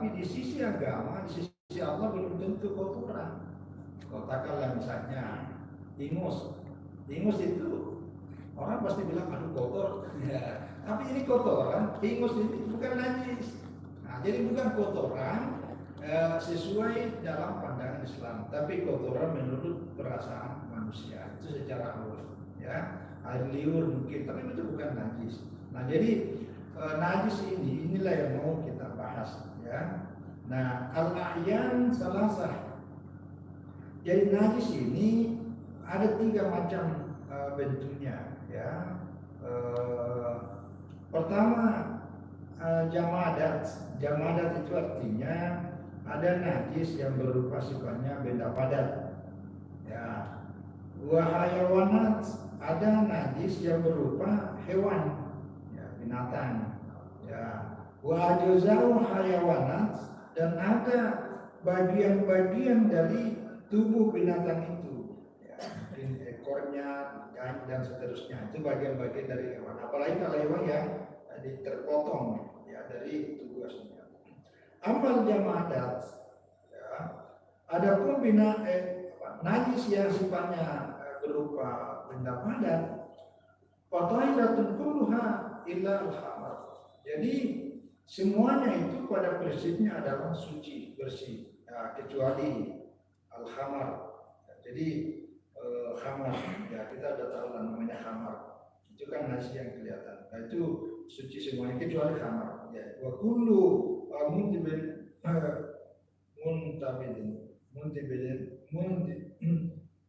Tapi di sisi agama, di sisi Allah belum tentu kotoran. Katakanlah misalnya ingus itu orang pasti bilang aduh kotor. Ya. Tapi ini kotoran, ingus ini bukan najis. Nah, jadi bukan kotoran sesuai dalam pandangan Islam, tapi kotoran menurut perasaan manusia itu secara umum. Ya, air liur mungkin, tapi itu bukan najis. Nah, jadi najis inilah yang mau kita bahas. Ya. Nah, al-a'yan salasah. Jadi najis ini ada 3 macam bentuknya, ya. Pertama jamadat. Jamadat itu artinya ada najis yang berupa sifatnya benda padat. Ya. Wa hayawanat, ada najis yang berupa hewan, ya, binatang. Ya. Wa ajza'u hayawanat, dan ada bagian-bagian dari tubuh binatang itu, ya, ekornya dan seterusnya, itu bagian-bagian dari hewan. Apalagi kalau hewan yang terpotong, ya, dari tubuh aslinya. Amal jamadat, ya, adapun najis yang sifatnya berupa benda padat, fatahiratun kulluha illa al-khamar. Jadi semuanya itu pada prinsipnya adalah suci, bersih, ya, kecuali al-khamar. Jadi khamar, ya kita udah tahu namanya khamar. Itu kan najis yang kelihatan. Nah, itu suci semuanya kecuali khamar. Ya, wa kullu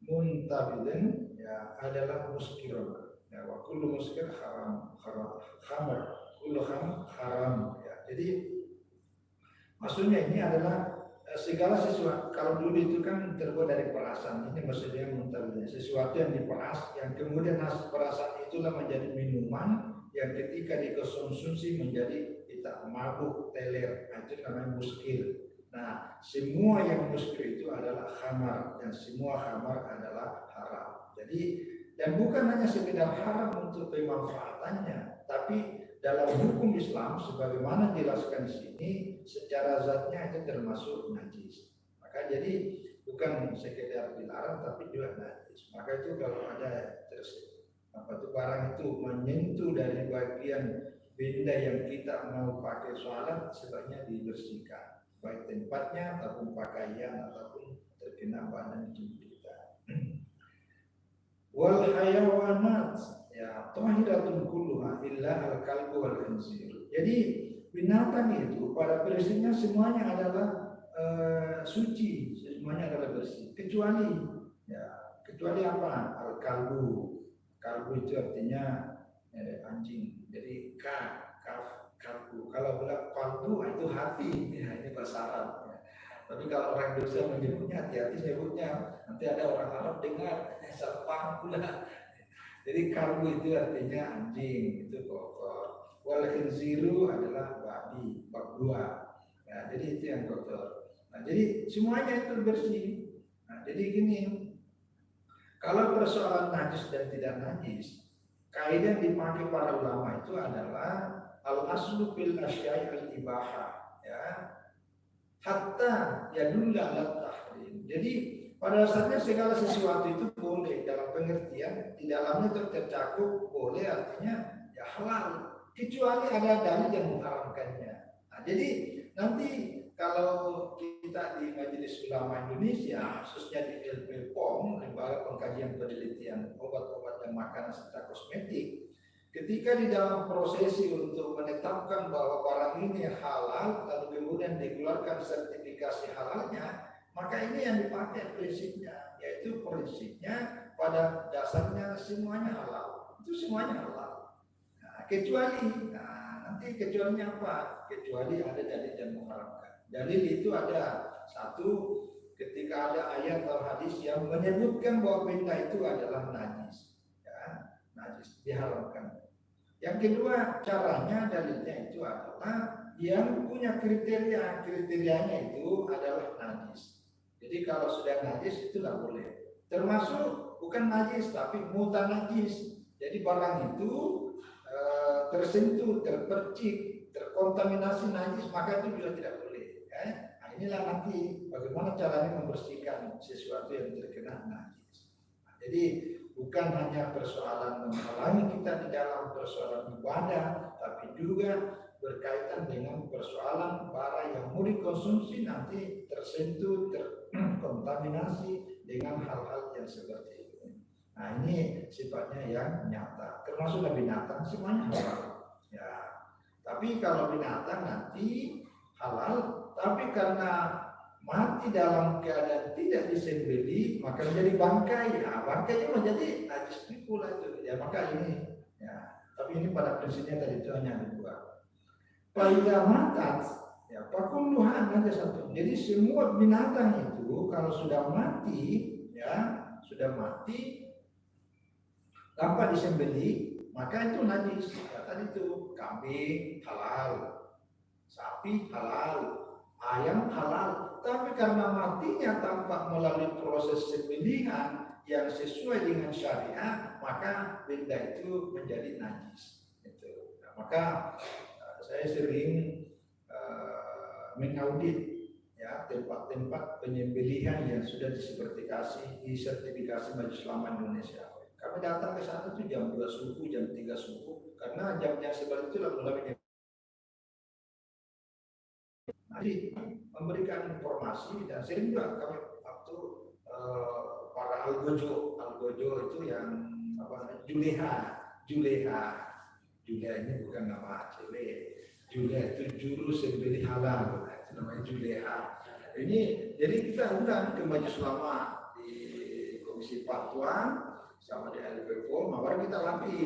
muntabidin, ya, adalah muskirun. Ya, wa kullu muskir khamar, kullu haram. Ya, jadi maksudnya ini adalah segala sesuatu. Kalau dulu itu kan terbuat dari perasan, ini maksudnya muntabidin, sesuatu yang diperas, yang kemudian hasil perasan itulah menjadi minuman yang ketika dikonsumsi menjadi kita mabuk, teler. Nah, itu namanya muskir. Nah, semua yang muskir itu adalah khamar, dan semua khamar adalah haram. Jadi, dan bukan hanya sekedar haram untuk pemanfaatannya, tapi dalam hukum Islam sebagaimana dijelaskan di sini, secara zatnya itu termasuk najis. Maka jadi bukan sekedar dilarang tapi juga najis. Maka itu kalau ada barang itu menyentuh dari bagian benda yang kita mau pakai sholat, sebaiknya dibersihkan, baik tempatnya ataupun pakaian ataupun terkena badan tubuh kita. Wal hayawanat, ya, tahiratun kulluha illa al-kalbu wal khinzir. Jadi binatang itu pada prinsipnya semuanya adalah suci, semuanya adalah bersih, kecuali, ya, kecuali apa? Al-kalbu. Kalbu itu artinya anjing. Jadi kalbu. Kalau bilang kalbu itu hati, ya, ini bahasa Arab. Ya. Tapi kalau orang Indonesia menyebutnya, hati-hati sebutnya, nanti ada orang Arab dengar, salah pula. Jadi kalbu itu artinya anjing, itu kotor. Wal khinziru adalah babi, bab 2. Ya, jadi itu yang kotor. Nah, jadi semuanya itu bersih. Nah, jadi gini, kalau persoalan najis dan tidak najis, kaidah dipakai para ulama itu adalah al-aslu fil asya'i al-ibahah, ya. Hatta yadulla ala tahrim. Jadi pada dasarnya segala sesuatu itu boleh, dalam pengertian di dalamnya tercakup boleh, artinya ya halal, kecuali ada dalil yang mengharamkannya. Nah, jadi nanti kalau kita di Majelis Ulama Indonesia, khususnya di LPPOM, Lembaga Pengkajian Penelitian Obat-obat dan Makanan serta Kosmetik, ketika di dalam prosesi untuk menetapkan bahwa barang ini halal, lalu kemudian dikeluarkan sertifikasi halalnya, maka ini yang dipakai prinsipnya, yaitu prinsipnya pada dasarnya semuanya halal, itu semuanya halal. Nah, kecuali, nanti kecualinya apa? Kecuali ada dalil yang mengharamkan. Dalil itu ada satu, ketika ada ayat atau hadis yang menyebutkan bahwa benda itu adalah najis, ya, najis diharamkan. Yang kedua, caranya dalilnya itu adalah yang punya kriterianya itu adalah najis. Jadi kalau sudah najis itu tidak boleh. Termasuk bukan najis tapi mutanajis. Jadi barang itu tersentuh, terpercik, terkontaminasi najis, maka itu juga tidak boleh. Nah, inilah nanti bagaimana caranya membersihkan sesuatu yang terkena najis. Nah, jadi bukan hanya persoalan menghalangi kita di dalam persoalan ibadah, tapi juga berkaitan dengan persoalan barang yang mau dikonsumsi nanti tersentuh, terkontaminasi dengan hal-hal yang seperti itu. Nah, ini sifatnya yang nyata, termasuklah binatang semuanya halal. Ya, tapi kalau binatang nanti halal, tapi karena mati dalam keadaan tidak disembelih maka menjadi bangkai. Ya, bangkainya menjadi najis pula itu. Ya, maka ini. Ya, tapi ini pada prinsipnya tadi itu hanya dua. Faidah matat, ya pakulluha najasatun. Jadi semua binatang itu kalau sudah mati, ya sudah mati tanpa disembelih, maka itu najis. Ya, tadi itu kambing halal, sapi halal, ayam halal. Tapi karena matinya tanpa melalui proses sembelihan yang sesuai dengan syariat, maka benda itu menjadi najis. Itu. Nah, maka saya sering mengaudit ya tempat-tempat penyembelihan yang sudah disertifikasi Majelis Ulama Indonesia. Kami datang ke sana itu jam 2 subuh, jam 3 subuh, karena jam-jam seperti itu mulai memberikan informasi. Dan sering juga kami waktu para algojo itu yang Juleha ini bukan nama cewek. Juleha itu juru sembelih halal, itu namanya Juleha. Ini jadi kita undang ke Majelis Ulama di Komisi Fatwa sama di LPPO, maka kita latih.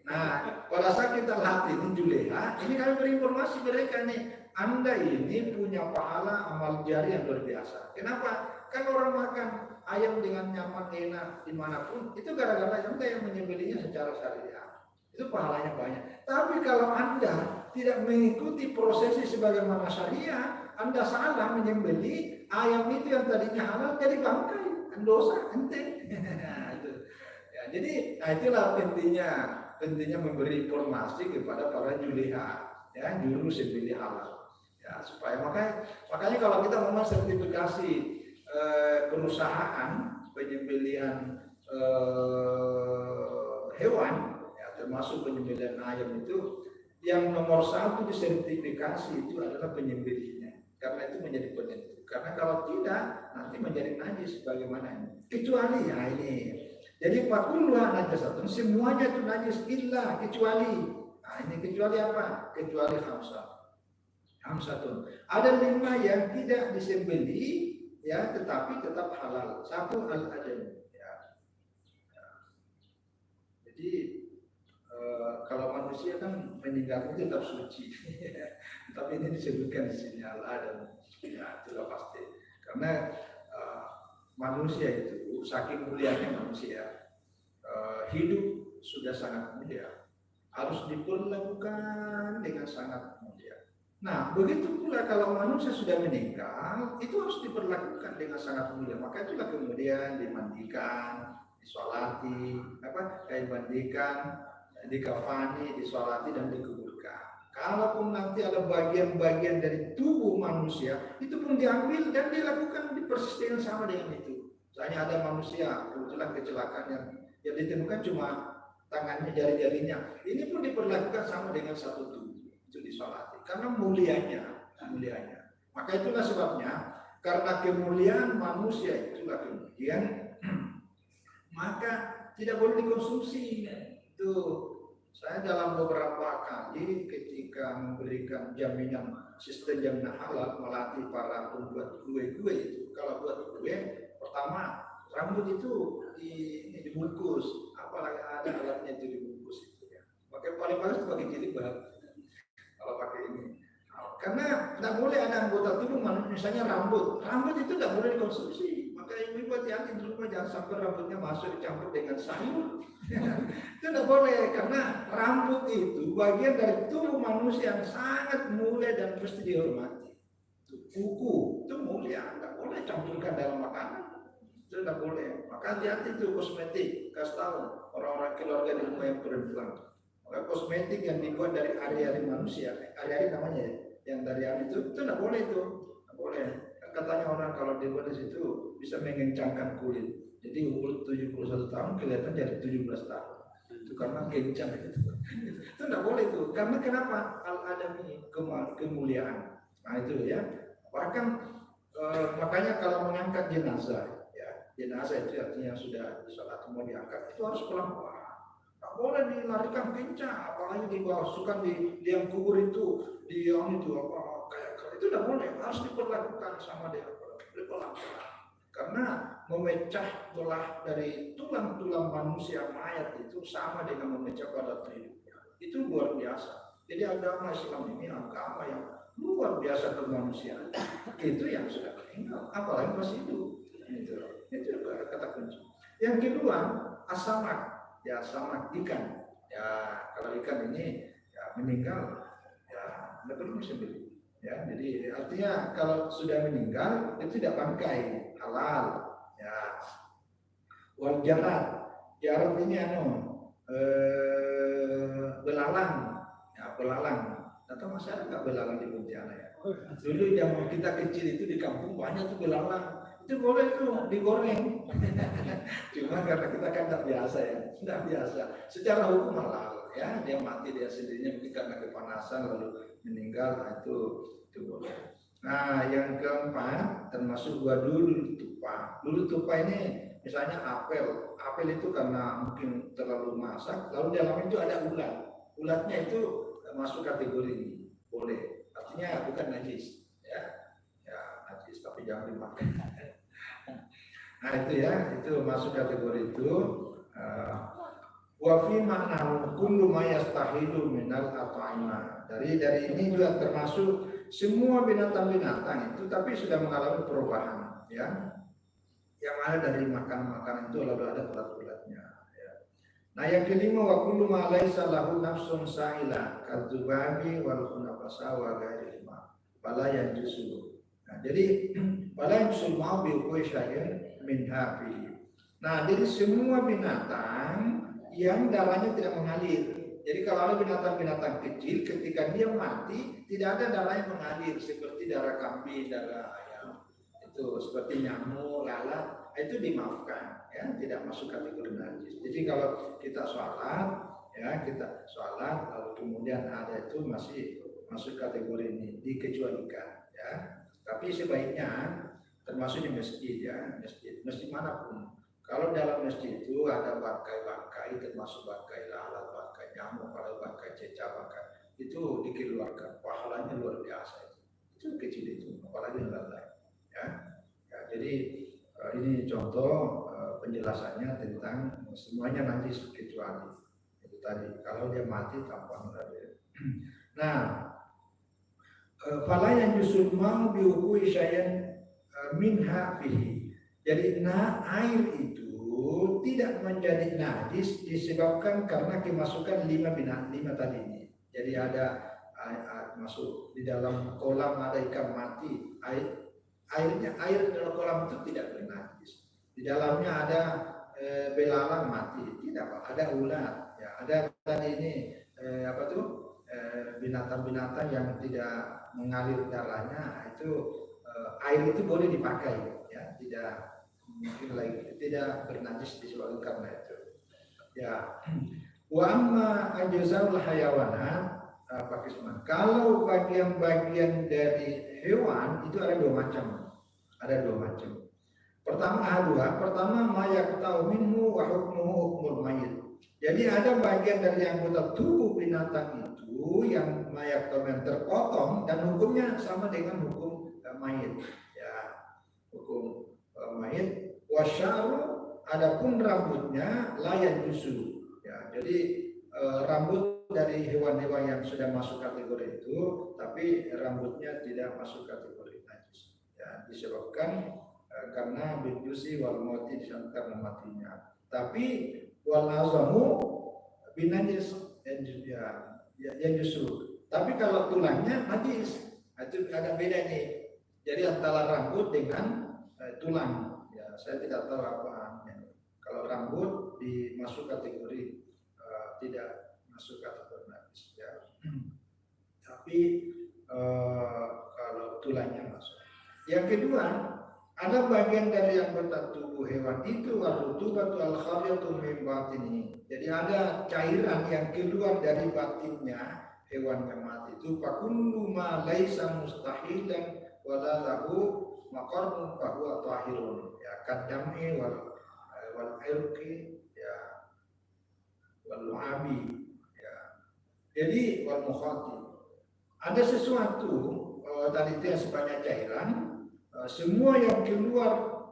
Nah, pada saat kita latih ini Juleha, ini kami beri informasi mereka nih, Anda ini punya pahala amal jari yang luar biasa. Kenapa? Kan orang makan ayam dengan nyaman enak dimanapun, itu gara-gara Anda yang menyembelihnya secara syariah. Itu pahalanya banyak. Tapi kalau Anda tidak mengikuti prosesi sebagaimana syariah, Anda salah menyembelih ayam itu yang tadinya halal jadi bangkai, dosa ente. Ya, jadi itulah pentingnya memberi informasi kepada para juleha, ya juru sembelih halal. Ya, supaya makanya kalau kita mau sertifikasi perusahaan penyembelihan hewan, ya, termasuk penyembelihan ayam itu, yang nomor 1 disertifikasi itu adalah penyembelihnya, karena itu menjadi penentu. Karena kalau tidak nanti menjadi najis bagaimana ini? Kecuali ya ini. Jadi pakulluha najasatun, semuanya itu najis illa kecuali. Nah, ini kecuali apa? Kecuali hamsatun. Ada 5 yang tidak disembelih ya, tetapi tetap halal. 1 al-adam ya. Jadi kalau manusia kan meninggal itu tetap suci. Tapi ini disebutkan di sini al-adam. Ya, itu pasti. Karena manusia itu saking mulianya manusia, hidup sudah sangat mulia, harus diperlakukan dengan sangat mulia. Nah, begitu pula kalau manusia sudah meninggal, itu harus diperlakukan dengan sangat mulia. Maka itulah kemudian dimandikan, disolati, dimandikan, dikafani, disolati dan dikuburkan. Kalaupun nanti ada bagian-bagian dari tubuh manusia, itu pun diambil dan dilakukan persis dengan sama dengan itu. Misalnya ada manusia kebetulan kecelakaan yang ditemukan cuma tangannya, jari-jarinya, ini pun diperlakukan sama dengan satu tubuh, itu disolati karena mulianya. Maka itulah sebabnya, karena kemuliaan manusia itulah kemudian maka tidak boleh dikonsumsi. Itu saya dalam beberapa kali ketika memberikan jaminan sistem jaminan halal, melatih para pembuat kue-kue itu. Kalau buat kue, pertama rambut itu dibungkus, apalagi ada alatnya itu dibungkus itu ya. Pakai paling bagus itu pakai jilbab. Kalau pakai ini, karena tidak boleh ada anggota tubuh misalnya rambut itu tidak boleh dikonsumsi. Maka ibu-ibu hati-hati di rumah, jangan sampai rambutnya masuk dicampur dengan sayur. Itu tidak boleh, karena rambut itu bagian dari tubuh manusia yang sangat mulia dan mesti dihormati. Kuku itu mulia, tidak boleh campurkan dalam makanan. Itu tidak boleh. Maka hati-hati itu kosmetik, kasih tahu orang-orang keluarga di rumah yang perempuan. Maka kosmetik yang dibuat dari ari-ari manusia, ari-ari namanya ya, yang dari ari itu tidak boleh itu, tidak boleh. Katanya orang kalau dibuat di situ bisa mengencangkan kulit. Jadi umur 71 tahun kelihatan jadi 17 tahun. Itu karena kencang itu. Itu tidak boleh itu. Karena kenapa? Al-adami kemuliaan. Nah itu ya. Bahkan makanya kalau mengangkat jenazah, ya jenazah itu artinya sudah disolat mau diangkat itu harus pelan-pelan. Tak boleh dilarikan kencang, apalagi dimasukkan di liang kubur itu, di yang itu apa kayak itu tidak boleh, harus diperlakukan sama dia pelan-pelan. Karena memecah belah dari tulang-tulang manusia mayat itu sama dengan memecah badan hidupnya. Itu luar biasa. Jadi agama Islam ini agama yang luar biasa kemanusiaan. Itu yang sudah meninggal, apalagi masih hidup. Itu kata kunci. Yang kedua, asamak. Ya sama ikan, ya kalau ikan ini ya meninggal, ya tidak perlu disembelih. Ya, jadi artinya kalau sudah meninggal itu tidak bangkai, halal. Ya, wal jarat ini belalang, ya belalang. Atau masih ada nggak belalang di Pontianak ya? Dulu zaman kita kecil itu di kampung banyak tuh belalang. Itu boleh tuh digoreng. Cuma karena kita kan tidak biasa ya, tidak biasa. Secara hukum halal ya, dia mati dia sendirinya mungkin karena kepanasan lalu meninggal, nah itu boleh. Nah yang keempat termasuk gua dulu tupa. Dulu tupa ini misalnya apel itu karena mungkin terlalu masak, lalu dalam itu ada ulat. Ulatnya itu masuk kategori ini, boleh. Artinya bukan najis, ya najis tapi jangan dimakan. Nah itu ya, itu masuk kategori itu. Wa fi ma'nahu kullu ma yastahilu minal at'imah. Dari ini juga termasuk semua binatang-binatang itu tapi sudah mengalami perubahan ya. Yang ada dari makanan-makanan itu lalu ada ulat-ulatnya ya. Nah yang kelima wa kullu ma laisa lahu nafsun sa'ila kadzubabi wal khunafasa wa ghairihima fala yanjusu. Nah jadi fala yanjusu mau bi syai'in min hafihi. Nah, jadi semua binatang yang darahnya tidak mengalir. Jadi kalau ada binatang-binatang kecil, ketika dia mati, tidak ada darah yang mengalir seperti darah kambing, darah ayam. Itu seperti nyamuk, lalat, itu dimaafkan, ya, tidak masuk kategori najis. Jadi kalau kita sholat, lalu kemudian ada itu masih masuk kategori ini, dikecualikan, ya. Tapi sebaiknya termasuk di masjid ya, masjid manapun. Kalau dalam masjid itu ada bangkai-bangkai, termasuk bangkai lalat, bangkai nyamuk, kalau bangkai cecak, bangkai itu dikeluarkan, pahalanya luar biasa itu kecil itu, apalagi yang lain. Ya, jadi ini contoh penjelasannya tentang semuanya najis kecuali itu tadi. Kalau dia mati tanpa mengalir. Nah, fala yang justru mau diukui syai'an minha fihi. Jadi air itu tidak menjadi najis disebabkan karena kemasukan lima tadi ini. Jadi ada masuk di dalam kolam ada ikan mati, air dalam kolam itu tidak bernajis. Di dalamnya ada belalang mati, tidak, ada ulat, ya ada tadi ini binatang-binatang yang tidak mengalir darahnya itu air itu boleh dipakai ya, tidak mungkin lagi tidak bernajis disebabkan karena itu ya. Wa amma ajzaul hayawanat Pakistan, kalau bagian-bagian dari hewan itu ada dua macam. Pertama mayak tahu minhu wa hukmuhu hukmul mayit. Jadi ada bagian dari anggota tubuh binatang itu yang mayak tahu yang terpotong dan hukumnya sama dengan hukum mayit ya, hukum mayit. Wasyaru adapun rambutnya layan jusu ya, jadi rambut dari hewan-hewan yang sudah masuk kategori itu tapi rambutnya tidak masuk kategori najis ya, disebabkan karena bidusi wal mauti disebabkan karena matinya. Tapi wal azamu binajis ya justru. Tapi kalau tulangnya najis, itu ada beda nih. Jadi antara rambut dengan tulang. Ya, saya tidak tahu apa. Kalau rambut dimasuk kategori tidak masuk kategori najis ya. Tapi kalau tulangnya masuk. Yang kedua, ada bagian dari yang tubuh hewan itu al-rutubatu al-khariyatu min batini. Jadi ada cairan yang keluar dari batinnya hewan yang mati itu fakullu ma laisa mustahilan wala lahu maqarrun fa huwa tahirun. Ya kadami wal irqi ya wal lu'abi ya. Jadi wal mukhati. Ada sesuatu tadi itu yang sifatnya cairan, semua yang keluar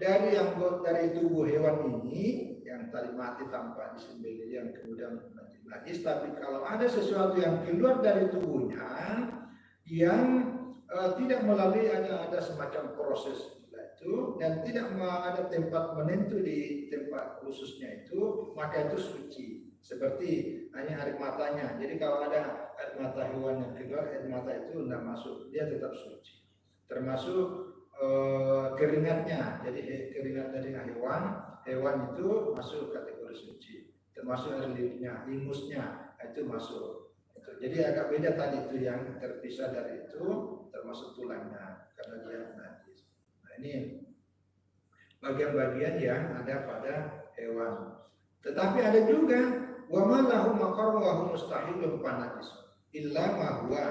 dari tubuh hewan ini yang tadi mati tanpa disembelih yang kemudian najis, tapi kalau ada sesuatu yang keluar dari tubuhnya yang tidak melalui ada semacam proses itu dan tidak ada tempat menentu di tempat khususnya itu, maka itu suci. Seperti hanya air matanya. Jadi kalau ada air mata hewan yang keluar, air mata itu tidak masuk, dia tetap suci. Termasuk keringatnya. Jadi keringat dari hewan itu masuk kategori suci. Termasuk air liurnya, ingusnya itu masuk. Jadi agak beda tadi itu yang terpisah dari itu, termasuk tulangnya karena dia najis. Nah ini bagian-bagian yang ada pada hewan. Tetapi ada juga wa ma lahu maqarrun wa huwa mustahilun fanajis illa ma huwa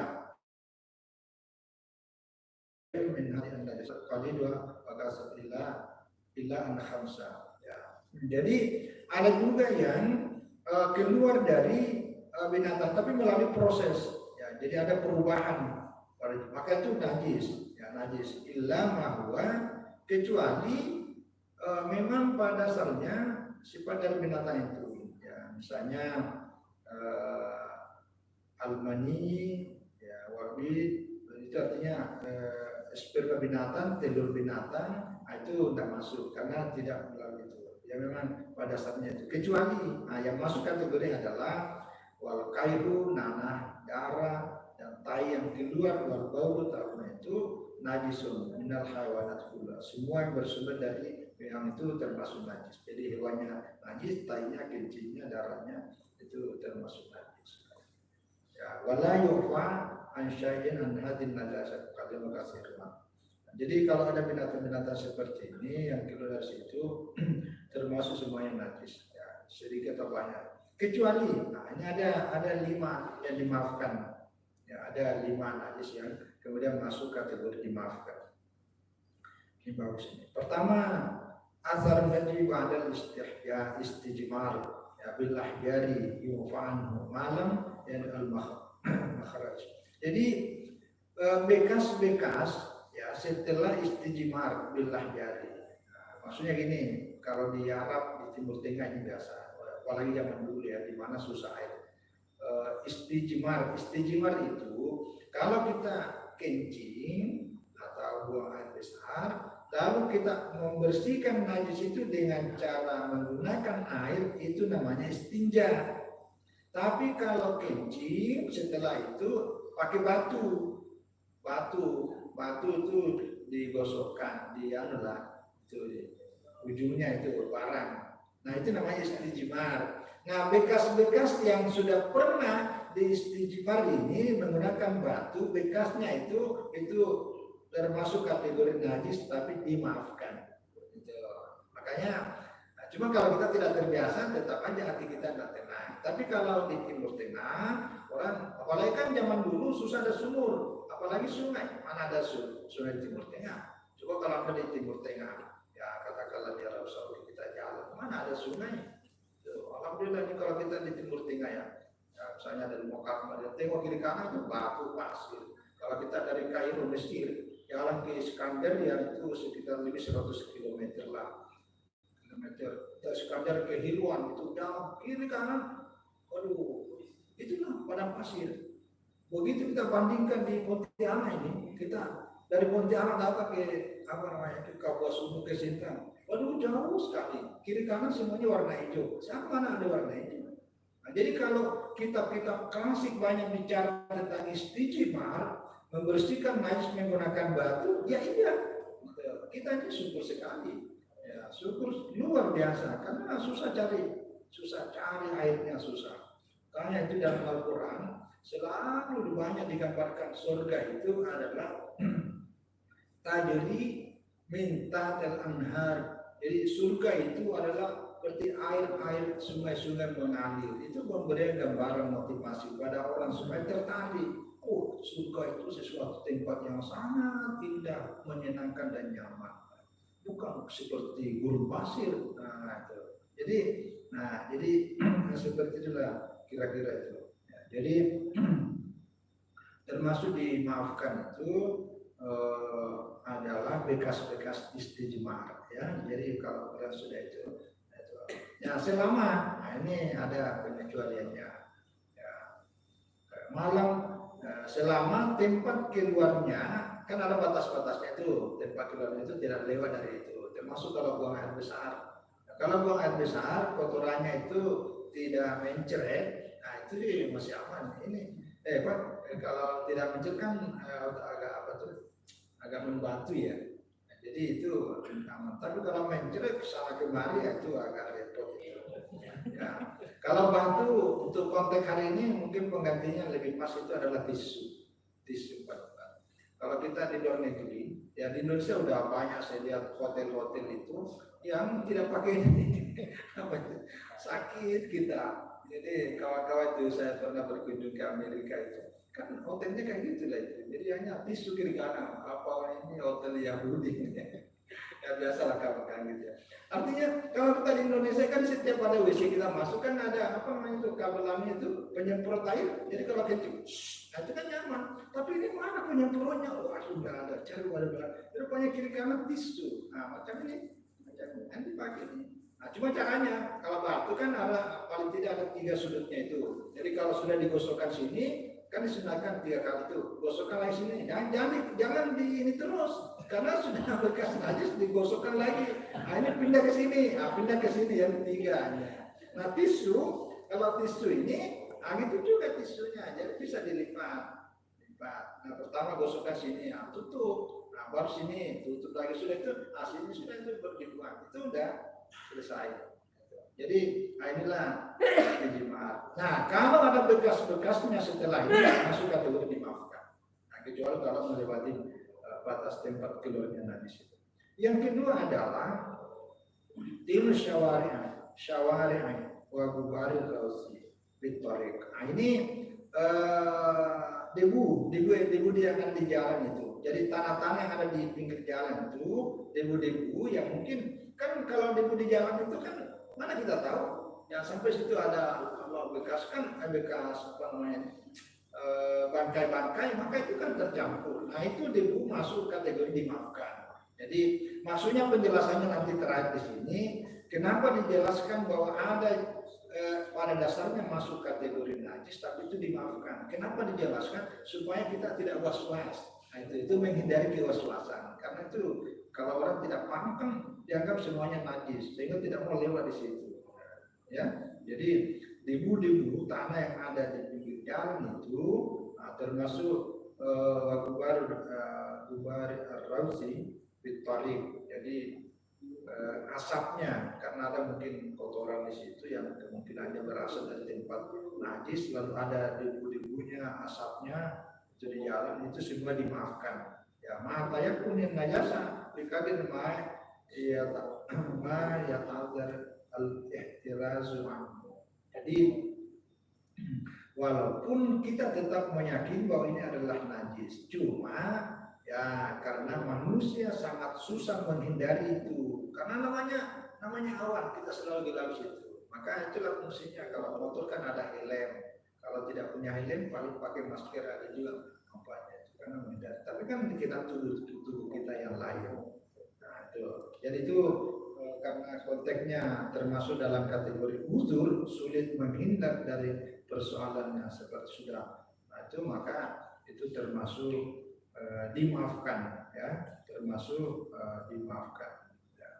min hadin najis qalidwa wa kasat illa an khamsa ya. Jadi ada juga yang keluar dari binatang tapi melalui proses ya. Jadi ada perubahan maka itu najis ya, najis illa ma huwa kecuali memang pada dasarnya sifat dari binatang itu. Misalnya almani, ya, warbit, itu artinya sperma binatang, telur binatang, itu tidak masuk karena tidak melalui itu. Ya memang pada dasarnya itu. Kecuali, yang masuk kategori adalah wal kaihu, nanah, darah, dan tai yang keluar wal baulu tahun itu najisun minal hayawanat kula. Semua yang bersumber dari yang itu termasuk najis. Jadi hewannya najis, tainya, kencingnya, darahnya itu termasuk najis. Ya, wala yufa an syai'in an hadin najasat kalau makasih. Jadi kalau ada binatang-binatang seperti ini yang keluar dari situ termasuk semuanya najis. Ya, sedikit atau banyak. Kecuali, ini ada 5 yang dimaafkan. Ya, ada 5 najis yang kemudian masuk kategori dimaafkan. Ini bagus ini. Pertama, asar najib adal istijmar ya billah jari yufan malam dan al-makhraj. Jadi bekas-bekas ya setelah istijmar billah jari. Nah, maksudnya gini, kalau di Arab di Timur Tengah ini biasa, apalagi zaman dulu ya di mana susah air. Istijmar itu kalau kita kencing atau buang air besar lalu kita membersihkan najis itu dengan cara menggunakan air, itu namanya istinja. Tapi kalau kencing setelah itu pakai batu itu digosokkan, itu ujungnya itu barang. Nah itu namanya istijmar. Nah bekas-bekas yang sudah pernah di istijmar ini menggunakan batu, bekasnya itu termasuk kategori najis tapi dimaafkan. Gitu. Makanya, cuma kalau kita tidak terbiasa tetap aja hati kita tidak tenang. Tapi kalau di Timur Tengah, orang apalagi kan zaman dulu susah ada sumur, apalagi sungai. Mana ada sungai di Timur Tengah? Coba kalau ada di Timur Tengah, ya katakanlah di Arab Saudi kita jalan, mana ada sungai? Alhamdulillah ini kalau kita di Timur Tengah ya misalnya dari Mekah, tengok kiri kanan itu batu pasir. Kalau kita dari Kairo Mesir jalan ke Iskandar ya itu sekitar lebih 100 km lah. Dari Iskandar ke Hilwan itu jauh kiri kanan, waduh, itulah padang pasir. Begitu kita bandingkan di Pontianak ini, kita dari Pontianak datang ke ke Kapuasulu ke Sintang, waduh jauh sekali. Kiri kanan semuanya warna hijau. Siapa mana ada warna hijau? Nah, jadi kalau kitab-kitab klasik banyak bicara tentang istijmar, membersihkan najis menggunakan batu, ya iya, kita ini syukur sekali, ya syukur luar biasa karena susah cari susah cari airnya susah. Karena itu dalam Al-Quran selalu banyak digambarkan surga itu adalah tajri minta tel anhar. Jadi surga itu adalah seperti air sungai-sungai mengalir. Itu memberi gambaran motivasi pada orang supaya tertarik. Oh, surga itu sesuatu tempat yang sangat indah, menyenangkan dan nyaman. Bukan seperti gurun pasir. Nah, itu. Jadi seperti itulah kira-kira itu. Ya, jadi termasuk dimaafkan itu adalah bekas-bekas istijmar, ya. Jadi kalau orang sudah itu ya selama, nah ini ada pengecualiannya. Ya, malam selama tempat keluarnya kan ada batas-batasnya itu, tempat keluarnya itu tidak lewat dari itu. Termasuk kalau buang air besar. Nah, kalau buang air besar kotorannya itu tidak mencret, nah itu masih aman. Ini kalau tidak mencret kan agak membantu ya. Nah, jadi itu aman. Tapi kalau mencret kesana kemari itu agak repot. Ya. Kalau batu untuk konteks hari ini mungkin penggantinya lebih pas itu adalah tisu batu. Kalau kita di luar negeri, ya di Indonesia udah banyak saya lihat hotel-hotel itu yang tidak pakai apa itu sakit kita. Jadi kawan-kawan itu saya pernah berkunjung ke Amerika itu, kan hotelnya kayak gitu lah itu. Jadi hanya tisu kiri kanan. Apa ini hotel Yahudi? Ya biasalah kawan-kawan gitu ya. Artinya kalau kita di Indonesia kan setiap ada WC kita masuk kan ada apa namanya itu kabelannya itu penyemprot air. Jadi kalau kencing, nah itu kan nyaman. Tapi ini mana penyemprotnya? Wah sudah ada, cari ada. Rupanya kiri kanan tisu. Nah macam ini pakai ini. Nah cuma caranya kalau batu kan ada paling tidak ada 3 sudutnya itu. Jadi kalau sudah digosokkan sini kan disunahkan 3 kali itu, gosokkan lagi sini. Jangan di ini terus. Karena sudah bekas najis digosokkan lagi. Nah, ini pindah ke sini. Nah, pindah ke sini yang 3. Nah, tisu, kalau tisu ini, gitu juga tisunya. Jadi bisa dilipat. Nah, pertama gosokkan sini, tutup. Nah, baru sini, tutup lagi sudah itu. Nah, sini sudah itu dibuang. Itu udah selesai. Jadi, inilah ijma. Nah, kalau ada bekas-bekasnya setelah ini, masuk kategori dimaafkan. Nah, kecuali kalau melewati batas tempat keluarnya najis itu. Yang kedua adalah tilu syawari' wa gubaril rausi bitarik. Nah, ini debu yang ada di jalan itu. Jadi tanah-tanah yang ada di pinggir jalan itu, debu-debu yang mungkin kan kalau debu di jalan itu kan mana kita tahu? Ya sampai situ ada bekas apa namanya? Bangkai-bangkai, maka itu kan tercampur. Nah itu debu masuk kategori dimaafkan. Jadi maksudnya penjelasannya nanti terakhir di sini. Kenapa dijelaskan bahwa ada pada dasarnya masuk kategori najis, tapi itu dimaafkan. Kenapa dijelaskan? Supaya kita tidak was-was. Nah itu menghindari kewaswasan. Karena itu kalau orang tidak paham kan dianggap semuanya najis, sehingga tidak mau lewat di situ. Ya, jadi debu-debu tanah yang ada di pinggir jalan itu termasuk gubar rausi bitarik. Jadi asapnya karena ada mungkin kotoran di situ yang kemungkinannya berasal dari tempat najis, lalu ada debu-debunya, asapnya itu di jalan, itu semua dimaafkan. Ya, ma'ataya kunin najasa dikadir ya ta'adzar al-ihtirazu anhu. Jadi walaupun kita tetap meyakini bahwa ini adalah najis, cuma ya karena manusia sangat susah menghindari itu. Karena namanya awan, kita selalu di dalam situ. Maka itulah fungsinya kalau motor kan ada helm. Kalau tidak punya helm paling pakai masker, ada juga kampanye itu karena menghindari. Tapi kan kita tubuh kita yang lain. Nah itu. Jadi itu karena konteksnya termasuk dalam kategori uzur, sulit menghindar dari persoalannya seperti sudah. Nah itu maka itu termasuk dimaafkan, ya, termasuk dimaafkan. Ya.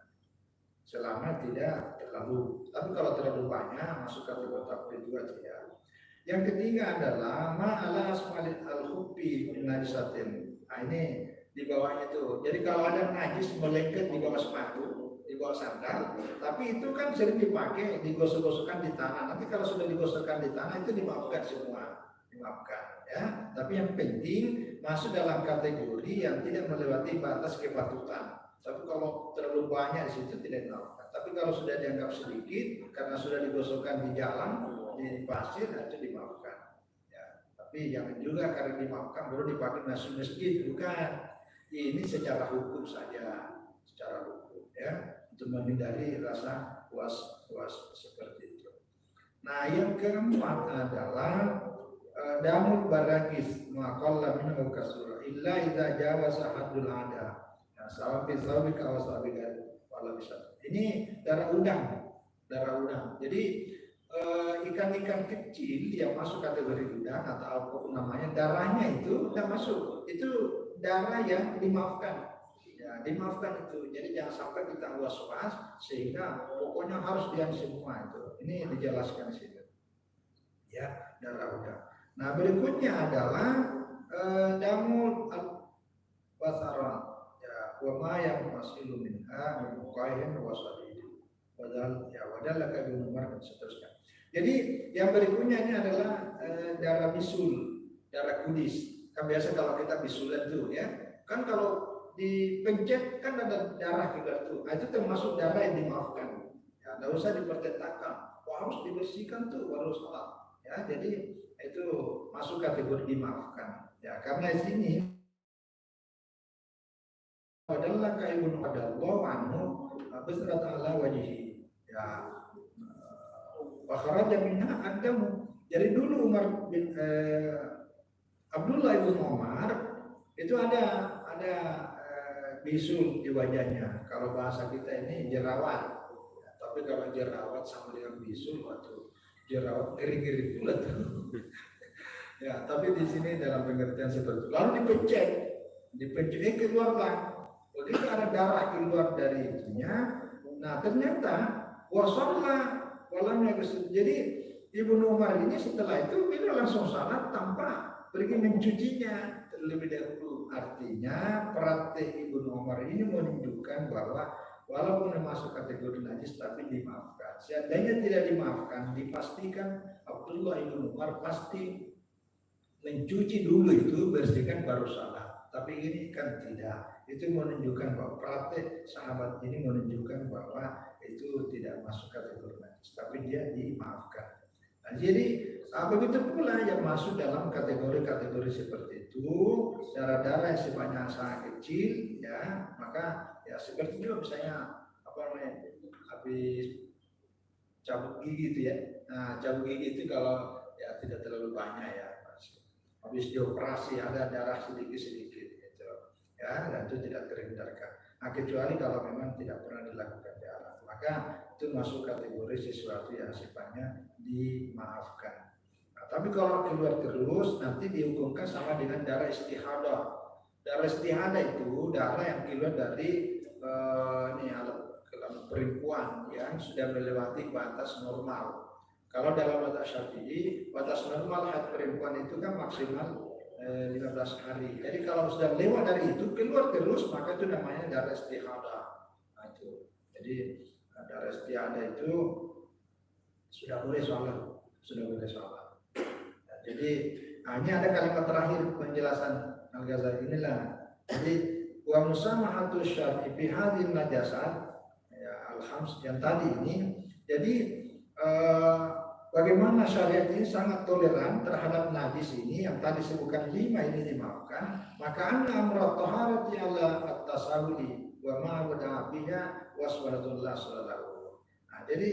Selama tidak terlalu, tapi kalau terlalu banyak masuk kategori takfir juga tidak. Yang ketiga adalah ma'ala asmalit al-hubbi min najisatin. Nah ini di bawahnya itu. Jadi kalau ada najis melengket di bawah sepatu, di bawah sandal, tapi itu kan sering dipakai, digosok-gosokkan di tanah. Nanti kalau sudah digosokkan di tanah itu dimaafkan semua, dimaafkan ya. Tapi yang penting masuk dalam kategori yang tidak melewati batas kepatutan. Tapi kalau terlalu banyak di situ tidak dimaafkan. Tapi kalau sudah dianggap sedikit karena sudah digosokkan di jalan, di pasir, itu dimaafkan. Ya. Tapi jangan juga karena dimaafkan baru dipakai masuk masjid, bukan. Ini secara hukum saja, secara hukum ya, untuk menghindari rasa puas seperti itu. Nah, yang keempat adalah damul barakis maqalla minhu kasura illa idza jawaza haddul ada. Ya, sawabi sawika wa sawabika wala bisa. Ini darah udang. Jadi ikan-ikan kecil yang masuk kategori udang atau apapun namanya, darahnya itu sudah masuk. Itu darah yang dimaafkan. Ya, dimaafkan itu. Jadi jangan sampai kita was-was sehingga pokoknya harus diam semua itu. Ini dijelaskan di situ. Ya, darah udang. Nah, berikutnya adalah damul basarat. Ya, wa ma yang masilu minha min muqayyin wa sadid. Wadalla kabin Umar dan seterusnya. Jadi yang berikutnya ini adalah darah bisul, darah kudis. Kan biasa kalau kita bisulan tuh ya, kan kalau dipencet kan ada darah juga tuh. Nah, itu termasuk darah yang dimaafkan. Ya, nggak usah dipertentangkan. Wah, harus dibersihkan tuh baru sholat. Ya, jadi itu masuk kategori dimaafkan. Ya, karena di sini adalah kaibun adallahu anhu besrat ala wajhi. Ya, wa kharaja minha adamu. Jadi dulu Umar bin Abdullah bin Umar itu ada bisul di wajahnya. Kalau bahasa kita ini jerawat. Ya, tapi kalau jerawat sama dengan bisul, waktu jerawat ngeri-ngeri pula tuh. Ya, tapi di sini dalam pengertian seperti itu. Lalu dipencet, keluarlah. Begitu ada darah keluar dari itunya. Nah, ternyata wasallah walamnya. Jadi Ibnu Umar ini setelah itu beliau langsung salat tanpa pergi mencucinya terlebih dahulu. Artinya praktek Ibnu Umar ini menunjukkan bahwa walaupun masuk kategori najis tapi dimaafkan. Seandainya tidak dimaafkan, dipastikan Abdullah Ibnu Umar pasti mencuci dulu itu, bersihkan baru salat. Tapi ini kan tidak. Itu menunjukkan bahwa praktek sahabat ini menunjukkan bahwa itu tidak masuk kategori najis, tapi dia dimaafkan. Nah, jadi begitu pula yang masuk dalam kategori-kategori seperti itu, darah-darah yang sifatnya sangat kecil, ya, maka ya seperti juga misalnya habis cabut gigi itu ya. Nah, cabut gigi itu kalau ya tidak terlalu banyak ya, habis dioperasi ada darah sedikit-sedikit gitu, ya, dan itu tidak terhindarkan. Nah, kecuali kalau memang tidak pernah dilakukan darah, maka itu masuk kategori sesuatu yang sifatnya dimaafkan. Nah, tapi kalau keluar terus nanti dihukumkan sama dengan darah istihadah. Darah istihadah itu darah yang keluar dari perempuan yang sudah melewati batas normal. Kalau dalam mazhab Syafi'i, batas normal haid perempuan itu kan maksimal 15 hari. Jadi kalau sudah lewat dari itu keluar terus, maka itu namanya darah istihadah. Nah, itu. Jadi darah istihadah itu sudah boleh sholat. Nah, jadi ini ada kalimat terakhir penjelasan Al-Ghazali inilah. Jadi wa musamahatu syar'i fi hadhihi najasat, ya al-khams yang tadi ini. Jadi bagaimana syariat ini sangat toleran terhadap najis ini yang tadi sebutkan 5 ini dimaafkan, maka anna amra taharati ala at-tasawuli wa ma wada'a biha waswalatullah sallallahu. Nah, jadi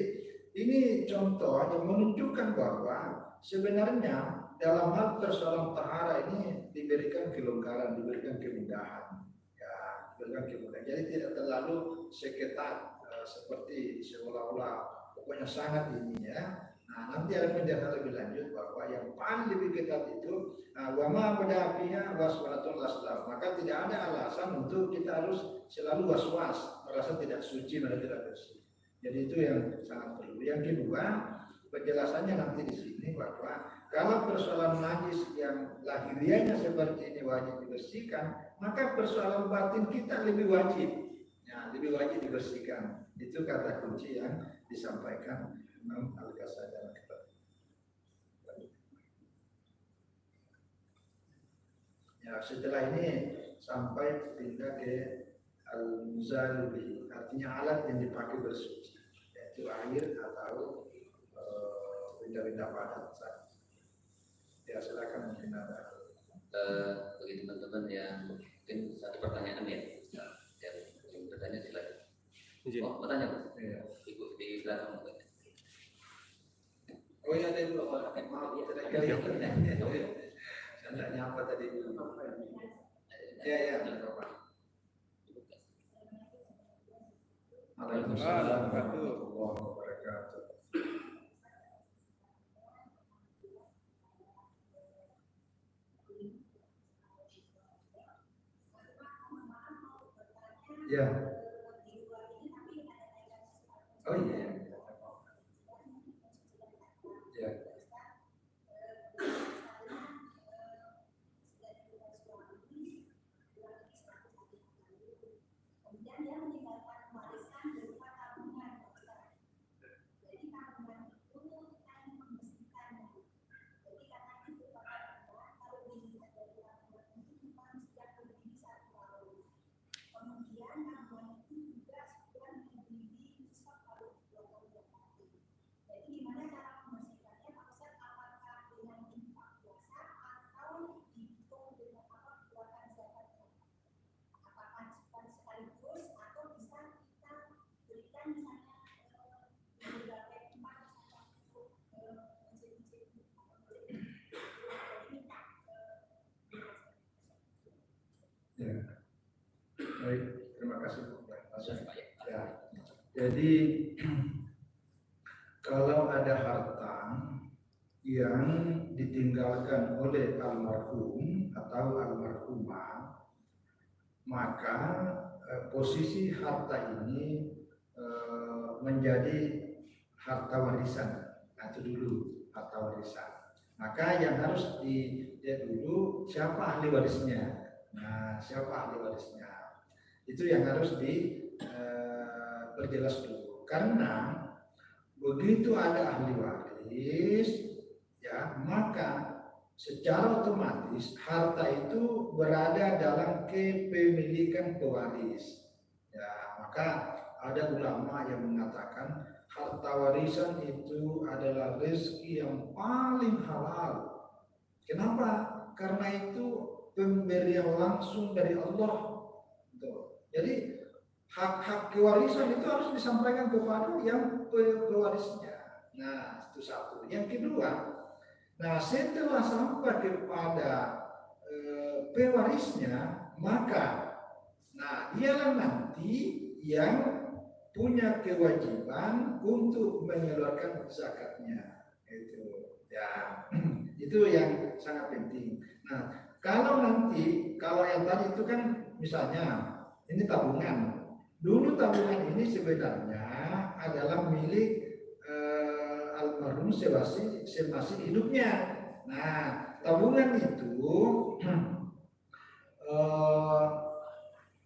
ini contoh yang menunjukkan bahwa sebenarnya dalam hal persoalan tahara ini diberikan kelonggaran, diberikan kemudahan. Ya, diberikan kemudahan. Jadi tidak terlalu seketat seperti seolah-olah pokoknya sangat ini ya. Nah, nanti ada penjelasan lebih lanjut bahwa yang paling lebih ketat itu wama badafiha waswalatun laslam. Maka tidak ada alasan untuk kita harus selalu was-was, merasa tidak suci, merasa tidak bersih. Jadi itu yang sangat perlu. Yang kedua, penjelasannya nanti di sini bahwa kalau persoalan najis yang lahiriahnya seperti ini wajib dibersihkan, maka persoalan batin kita lebih wajib, ya, lebih wajib dibersihkan. Itu kata kunci yang disampaikan Imam Al-Ghazali dalam kitab. Ya, setelah ini sampai pindah ke Al-Muzalibi, artinya alat yang dipakai bersuci, yaitu air atau benda-benda padat. Ya, silakan mungkin ada. Bagi teman-teman yang mungkin satu pertanyaan ya, yang ingin bertanya silakan. Oh, bertanya Bu? Iya. Ibu di belakang mungkin. Oh iya, ada dulu. Maaf, tidak kelihatan. Saya tidak nyapa tadi. Ya. Waalaikumsalam warahmatullahi wabarakatuh. Ya. Oh iya. Ya. Ya, baik, terima kasih. Ya, jadi kalau ada harta yang ditinggalkan oleh almarhum atau almarhumah, maka posisi harta ini menjadi harta warisan. Nah, itu dulu harta warisan. Maka yang harus dilihat dulu siapa ahli warisnya. Nah, siapa ahli warisnya? Itu yang harus diperjelas dulu. Karena begitu ada ahli waris, ya, maka secara otomatis harta itu berada dalam kepemilikan pewaris. Ya, maka ada ulama yang mengatakan harta warisan itu adalah rezeki yang paling halal. Kenapa? Karena itu pemberian langsung dari Allah. Jadi hak-hak kewarisan itu harus disampaikan kepada yang pewarisnya. Nah, itu satu. Yang kedua, nah setelah sampai kepada pewarisnya, maka nah dialah nanti yang punya kewajiban untuk mengeluarkan zakatnya. Itu ya, itu yang sangat penting. Nah, kalau yang tadi itu kan misalnya ini tabungan. Dulu tabungan ini sebenarnya adalah milik almarhum semasa hidupnya. Nah, tabungan itu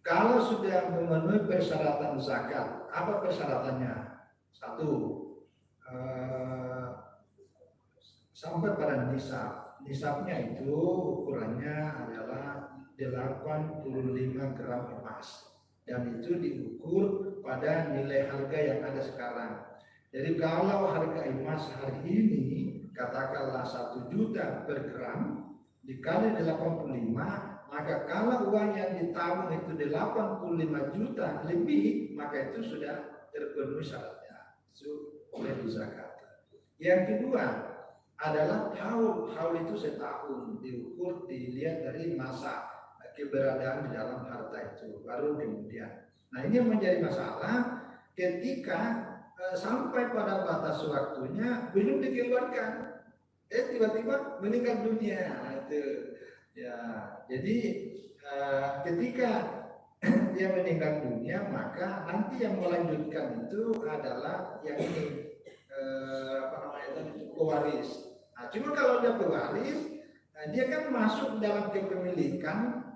kalau sudah memenuhi persyaratan zakat, apa persyaratannya? Satu, sampai pada nisab. Nisabnya itu ukurannya adalah 85 gram emas. Dan itu diukur pada nilai harga yang ada sekarang. Jadi kalau harga emas hari ini katakanlah 1 juta per gram dikali 85, maka kalau uang yang ditabung itu 85 juta lebih, maka itu sudah terpenuhi syaratnya, sudah dizakat. Yang kedua adalah haul itu setahun, diukur dilihat dari masa keberadaan di dalam harta itu, baru kemudian. Nah, ini yang menjadi masalah ketika sampai pada batas waktunya belum dikeluarkan, tiba-tiba meninggal dunia. Itu ya, jadi ketika dia meninggal dunia, maka nanti yang melanjutkan itu adalah yang ini pewaris. Nah, cuma kalau dia pewaris, dia kan masuk dalam kepemilikan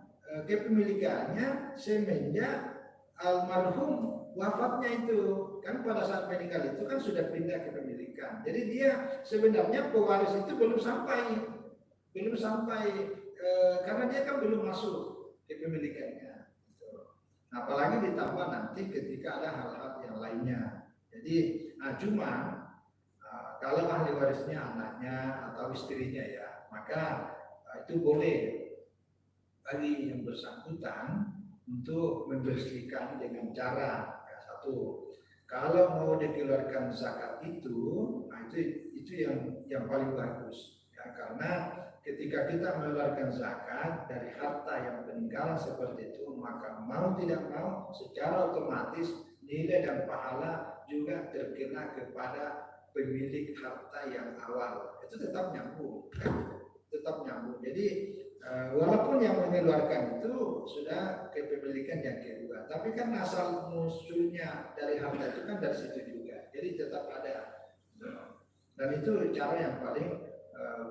kepemilikannya semenjak almarhum wafatnya itu. Kan pada saat meninggal itu kan sudah pindah kepemilikan. Jadi dia sebenarnya pewaris itu belum sampai karena dia kan belum masuk kepemilikannya. Nah, apalagi ditambah nanti ketika ada hal-hal yang lainnya. Jadi cuma kalau ahli warisnya anaknya atau istrinya ya, maka itu boleh bagi yang bersangkutan untuk membersihkan dengan cara satu, kalau mau dikeluarkan zakat itu, itu yang paling bagus ya, karena ketika kita mengeluarkan zakat dari harta yang peninggalan seperti itu, maka mau tidak mau secara otomatis nilai dan pahala juga terkena kepada pemilik harta yang awal. Itu tetap nyambung, tetap nyambung. Jadi walaupun yang mengeluarkan itu sudah kepemilikan yang kedua, tapi kan asal musuhnya dari harta itu kan dari situ juga. Jadi tetap ada. Dan itu cara yang paling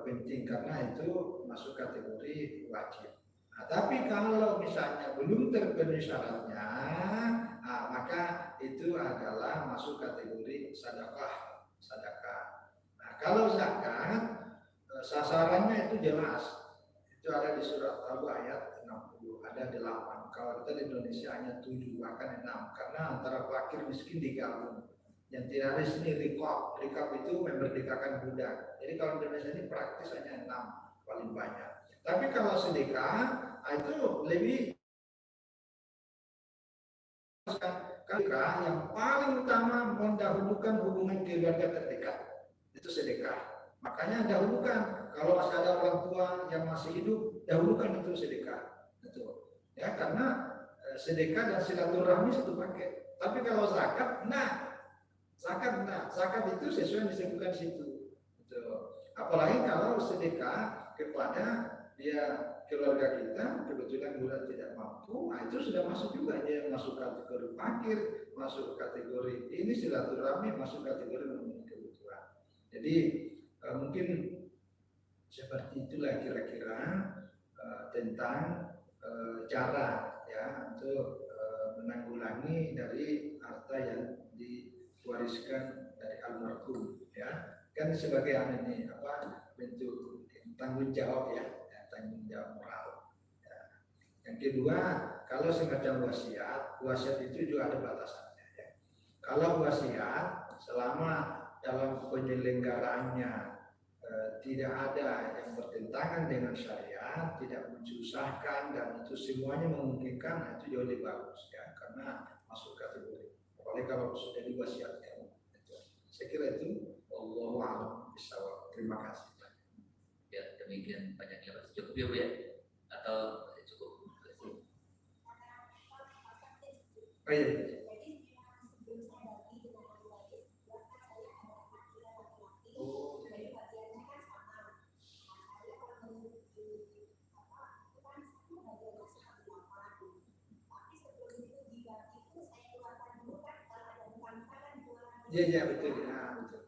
penting karena itu masuk kategori wajib. Nah, tapi kalau misalnya belum terpenuhi syaratnya, maka itu adalah masuk kategori sedekah. Nah, kalau zakat sasarannya itu jelas. Itu ada di surat Taubah ayat 60, ada 8. Kalau kita di Indonesia hanya 7, bahkan 6, karena antara fakir miskin digabung. Yang tidak ada di sini rikab itu memerdekakan budak. Jadi kalau di Indonesia ini praktis hanya 6 paling banyak. Tapi kalau sedekah itu lebih sedekah yang paling utama mendahulukan hubungan keluarga terdekat. Itu sedekah. Makanya dahulukan kalau masih ada orang tua yang masih hidup, dahulukan itu sedekah. Betul. Ya, karena sedekah dan silaturahmi satu paket. Tapi kalau zakat, zakat itu sesuai yang disebutkan situ. Betul. Apalagi kalau sedekah kepada dia keluarga kita, kebetulan bulan tidak mampu, itu sudah masuk juga, dia masuk kategori fakir, masuk kategori ini silaturahmi, masuk kategori memenuhi kebutuhan. Jadi mungkin seperti itulah kira-kira tentang cara ya untuk menanggulangi dari harta yang diwariskan dari almarhum ya, kan sebagai ini bentuk tanggung jawab ya, tanggung jawab moral ya. Yang kedua, kalau semacam wasiat itu juga ada batasannya ya. Kalau wasiat selama dalam penyelenggaraannya tidak ada yang bertentangan dengan syariat, tidak mensusahkan, dan itu semuanya memungkinkan, itu jauh lebih bagus ya, karena masuk kategori. Apalagi kalau sudah diwasiatkan. Saya kira itu. Wallahu a'lam bishawab. Terima kasih. Ya, demikian banyaknya. Cukup ya Bu ya? Atau cukup? Oh iya. Iya betul ya, betul.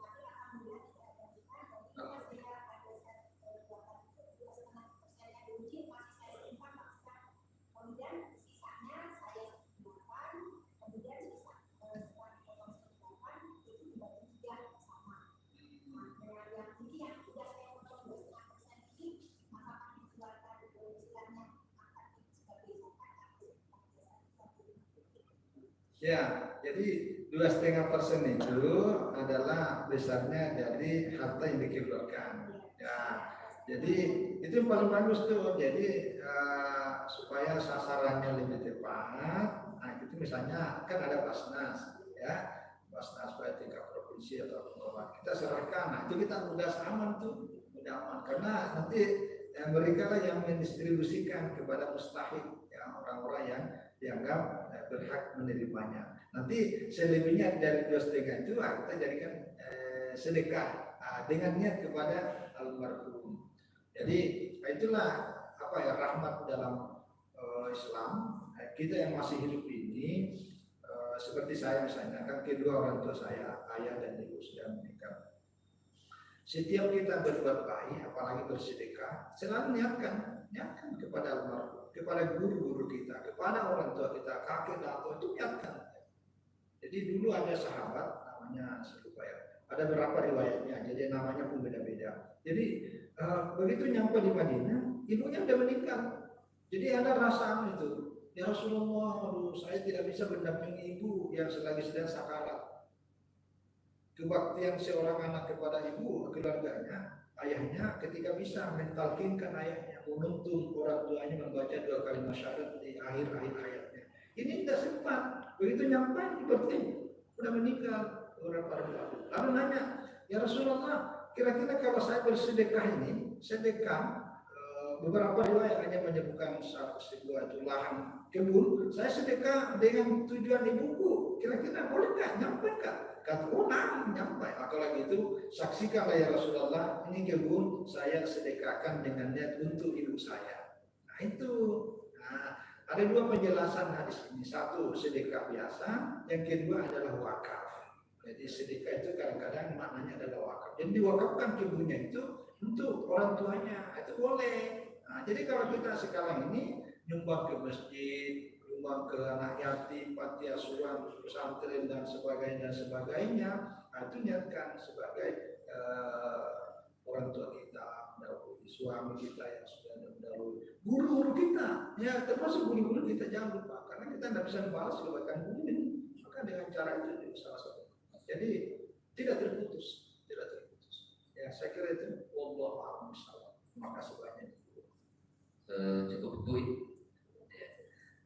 Ya, jadi 2,5% itu adalah besarnya dari harta yang dikeluarkan. Ya, jadi itu yang paling bagus tuh. Jadi supaya sasarannya lebih tepat. Nah, itu misalnya kan ada Basnas, ya, Basnas baik tingkat provinsi atau kabupaten. Kita serahkan. Nah, itu kita mudah aman tuh, mudah aman. Karena nanti mereka lah yang mendistribusikan kepada mustahik, ya, orang-orang yang dianggap berhak menerimanya. Nanti selebihnya dari 2,5 itu kita jadikan sedekah dengan niat kepada almarhum. Jadi itulah rahmat dalam Islam. Kita yang masih hidup ini seperti saya misalnya, kan kedua orang tua saya, ayah dan ibu sudah meninggal. Setiap kita berbuat baik, apalagi bersedekah, selalu niatkan kepada almarhum. kepada guru-guru kita, kepada orang tua kita, kakek atau itu niatkan. Jadi dulu ada sahabat namanya, saya lupa ya, ada berapa riwayatnya, jadi namanya pun beda-beda. Jadi begitu nyampe di Madinah, ibunya udah meninggal. Jadi ada rasa itu, ya Rasulullah, aduh, saya tidak bisa mendampingi ibu yang sedang sakarat. Kebaktian seorang anak kepada ibu, keluarganya, ayahnya, ketika bisa mentalkinkan ayahnya, menuntun orang tuanya membaca 2 kalimat syahadat di akhir-akhir ayatnya. Ini tidak sempat. Begitu nyampe seperti sudah meninggal orang para ulama. Lalu nanya, ya Rasulullah, kira-kira kalau saya bersedekah ini, sedekah beberapa riwayat hanya menyebutkan sebuah lahan kebun, saya sedekah dengan tujuan ibuku, kira-kira boleh nggak? Nyampe nggak? Kata, oh nah, nyampe. Kalau gitu, saksikanlah ya Rasulullah, ini kebun saya sedekahkan dengan niat untuk ibu saya. Nah itu. Nah, ada 2 penjelasan hadis ini. Satu, sedekah biasa. Yang kedua adalah wakaf. Jadi sedekah itu kadang-kadang maknanya adalah wakaf. Jadi diwakafkan kebunnya itu untuk orang tuanya. Itu boleh. Nah, jadi kalau kita sekarang ini nyumbang ke masjid, nyumbang ke anak yatim, panti asuhan, pesantren dan sebagainya, nah, itu niatkan sebagai orang tua kita, suami kita yang sudah mendahului, guru-guru kita, ya termasuk guru-guru kita, jangan lupa, karena kita tidak bisa membalas kebaikan guru ini, maka dengan cara itu juga salah satu. Jadi tidak terputus. Ya saya kira itu. Wallahu a'lam bishawab. Terima kasih banyak. Cukup Bu. Ya.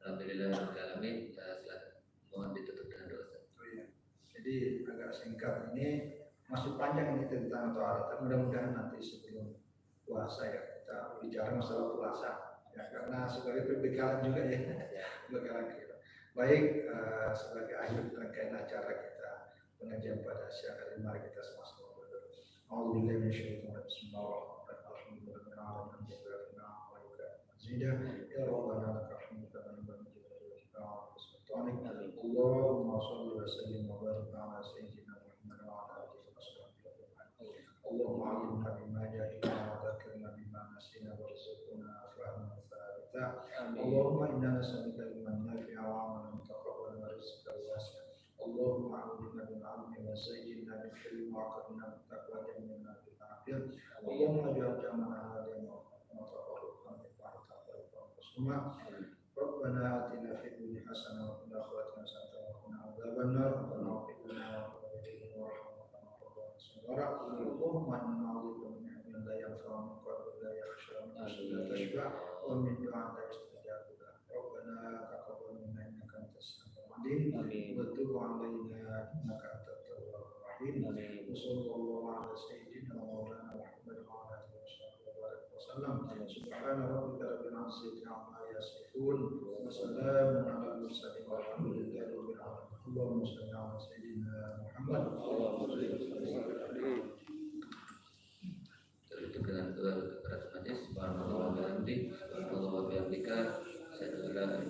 Alhamdulillah kami silakan, mohon ditutup dengan doa. Oh, iya. Jadi agak singkat ini, masih panjang ini tentang taharatan. Mudah-mudahan nanti sebelum puasa ya kita bicara masalah puasa ya, karena sebagai perbekalan juga ya, perbekalan kita. Baik, sebagai akhir rangkaian acara kita pengajian pada siang hari, mari kita sama-sama berdoa. Alhamdulillah, ya Rabbana lakal hamdu kama yanbaghi li jalali sultanik. Allahumma shalli wa sallim wa barik ala sayyidina Muhammad wa ala alihi wa sahbihi. Allahumma alimna bima jahilna wa dzakirna bima nasina warzuqna fahman tsabita. Allahumma inna nas'aluka ilman nafi'a wa amalan mutaqabbalan wa rizqan wasi'an. Allahumma a'udna bil 'ilmi wa zayyinna bil hilmi wa aqina bit taqwa wa jamilna bil afiyah. Allahumma ij'al jam'ana hadha wa tafarruqana min ba'di tafarruqan. Rabbana atina fid dunya hasanah wa fil akhirati hasanah wa qina adzabannar. Rabbana ighfir lana wa lahum warhamna kama rabbayana shaghira. Allahumma inna na'udzu min ilmin la yanfa'u wa min qalbin la yakhsha wa min nafsin la tashba' wa min du'ain la yustajabu lahu. Rabbana taqabbal minna innaka antas samiul 'alim wa tub 'alaina innaka antat tawwabur rahim. Wa sallallahu 'ala sayyidina wa maulana Muhammad wa ala alihi wa sallam. Subhana rabbika rabbil 'izzati 'amma yasifun wa salamun 'alal mursalin walhamdulillahi rabbil 'alamin. Allahumma shalli 'ala sayyidina Muhammad. Tertutup dengan doa kepada majelis. Subhanallah wa bihamdihi, Allahu akbar, saya adalah